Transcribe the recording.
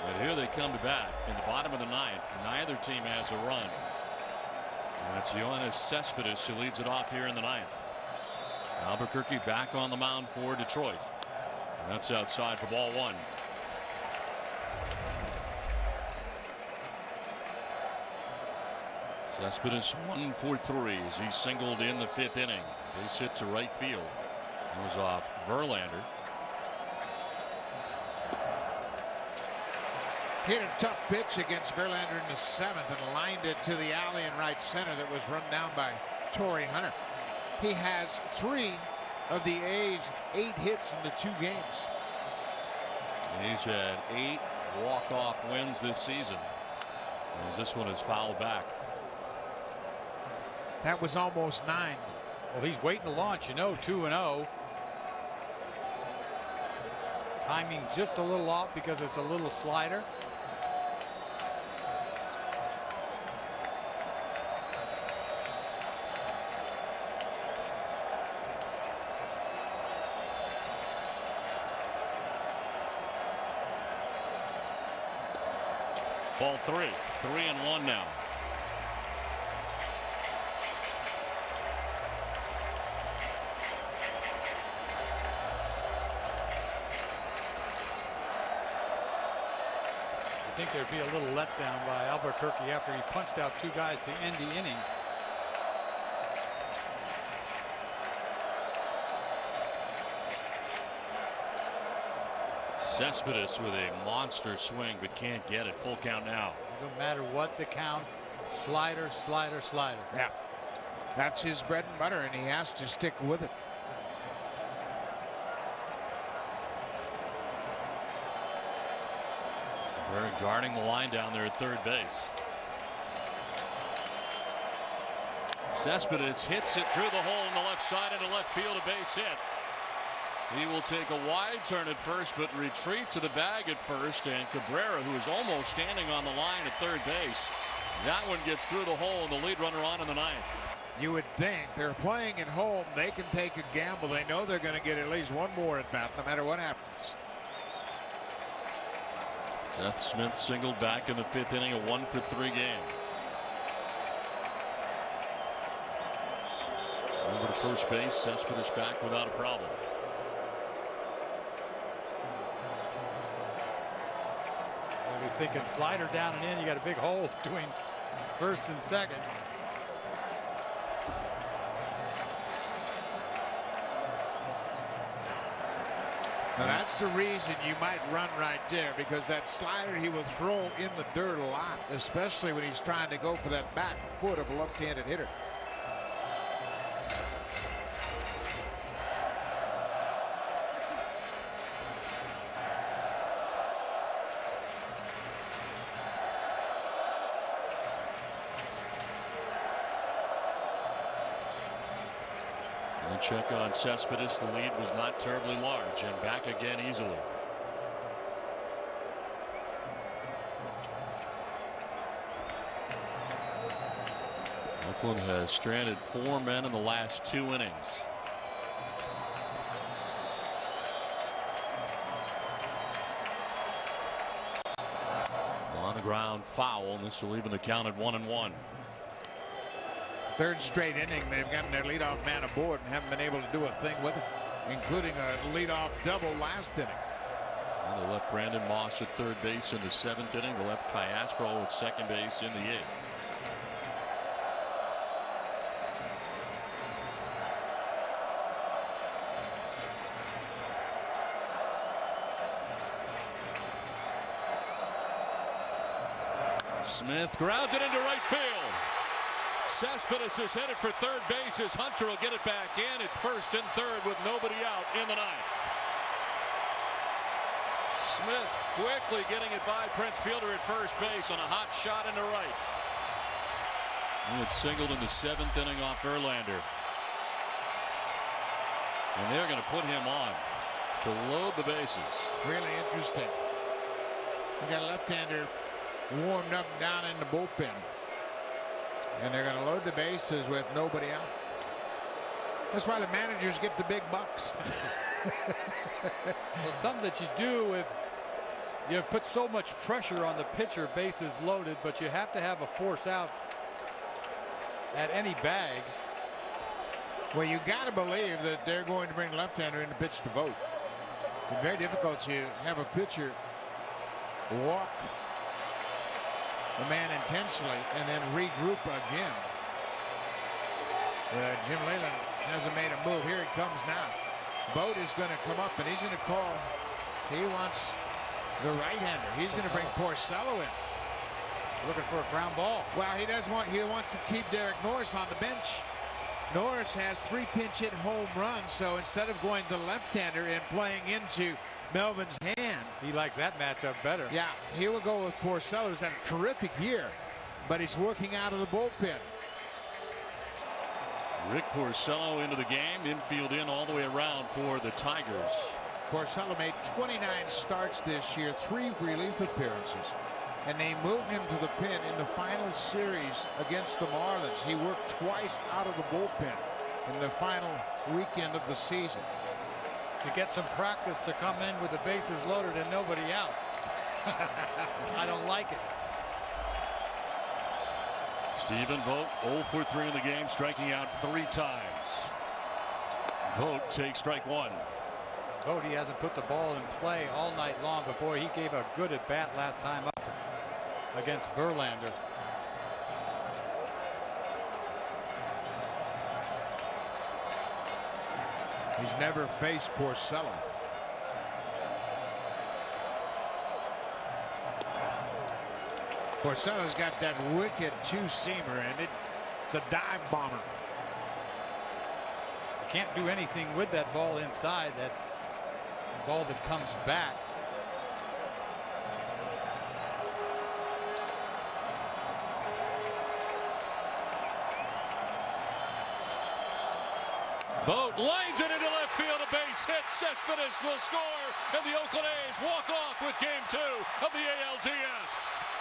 And here they come to bat in the bottom of the ninth. Neither team has a run. And it's Yoenis Cespedes who leads it off here in the ninth. Albuquerque back on the mound for Detroit. And that's outside for ball one. Cespedes 1 for 3 as he singled in the fifth inning. Base hit to right field. It was off Verlander. Hit a tough pitch against Verlander in the seventh and lined it to the alley in right center that was run down by Torrey Hunter. He has 3 of the A's 8 hits in the 2 games. He's had 8 walk-off wins this season, as this one is fouled back. That was almost 9. Well, he's waiting to launch, 2-0. Timing just a little off because it's a little slider. Ball 3. 3-1 now. I think there'd be a little letdown by Albuquerque after he punched out 2 guys to end the inning. Cespedes with a monster swing but can't get it. Full count now. No matter what the count, slider, slider, slider. Yeah, that's his bread and butter, and he has to stick with it. They're guarding the line down there at third base. Cespedes hits it through the hole in the left side into left field, a base hit. He will take a wide turn at first but retreat to the bag at first, and Cabrera, who is almost standing on the line at third base, that one gets through the hole and the lead runner on in the ninth. You would think they're playing at home. They can take a gamble. They know they're going to get at least one more at bat no matter what happens. Seth Smith singled back in the fifth inning, a 1 for 3 game. Over to first base, Cespedes back without a problem. You're thinking slider down and in. You got a big hole between first and second. Now that's the reason you might run right there, because that slider he will throw in the dirt a lot, especially when he's trying to go for that back foot of a left-handed hitter. Check on Cespedes. The lead was not terribly large, and back again easily. Oakland has stranded 4 men in the last 2 innings. On the ground, foul, and this will even the count at 1-1. Third straight inning, they've gotten their leadoff man aboard and haven't been able to do a thing with it, including a leadoff double last inning. Well, they left Brandon Moss at third base in the 7th inning. They left Kai Asbro at second base in the 8th. Smith grounds it into right field. Cespedes is headed for third base as Hunter will get it back in. It's first and third with nobody out in the ninth. Smith quickly getting it by Prince Fielder at first base on a hot shot into right. He had singled in the 7th inning off Verlander. And they're going to put him on to load the bases. Really interesting. We got a left-hander warmed up down in the bullpen. And they're going to load the bases with nobody out. That's why the managers get the big bucks. Well, something that you do You put so much pressure on the pitcher, bases loaded, but you have to have a force out at any bag. Well, you got to believe that they're going to bring left-hander in to pitch to Vogt. It's very difficult to have a pitcher walk the man intentionally and then regroup again. Jim Leyland hasn't made a move. Here he comes now. Vogt is going to come up and he's going to call. He wants the right-hander. He's going to bring Porcello in. Looking for a ground ball. Well, he doesn't want. He wants to keep Derek Norris on the bench. Norris has 3 pinch hit home runs, so instead of going the left-hander and playing into Melvin's hand, he likes that matchup better. Yeah, he will go with Porcello, who's had a terrific year, but he's working out of the bullpen. Rick Porcello into the game, infield in all the way around for the Tigers. Porcello made 29 starts this year, 3 relief appearances. And they moved him to the pen in the final series against the Marlins. He worked twice out of the bullpen in the final weekend of the season. To get some practice to come in with the bases loaded and nobody out. I don't like it. Stephen Vogt 0 for 3 in the game, striking out 3 times. Vogt takes strike 1. Vogt, he hasn't put the ball in play all night long, but boy, he gave a good at bat last time up against Verlander. He's never faced Porcello. Porcello's got that wicked 2-seamer, and it's a dive bomber. Can't do anything with that ball inside, that ball that comes back. Vogt lines it into left field, a base hit. Cespedes will score, and the Oakland A's walk off with Game 2 of the ALDS.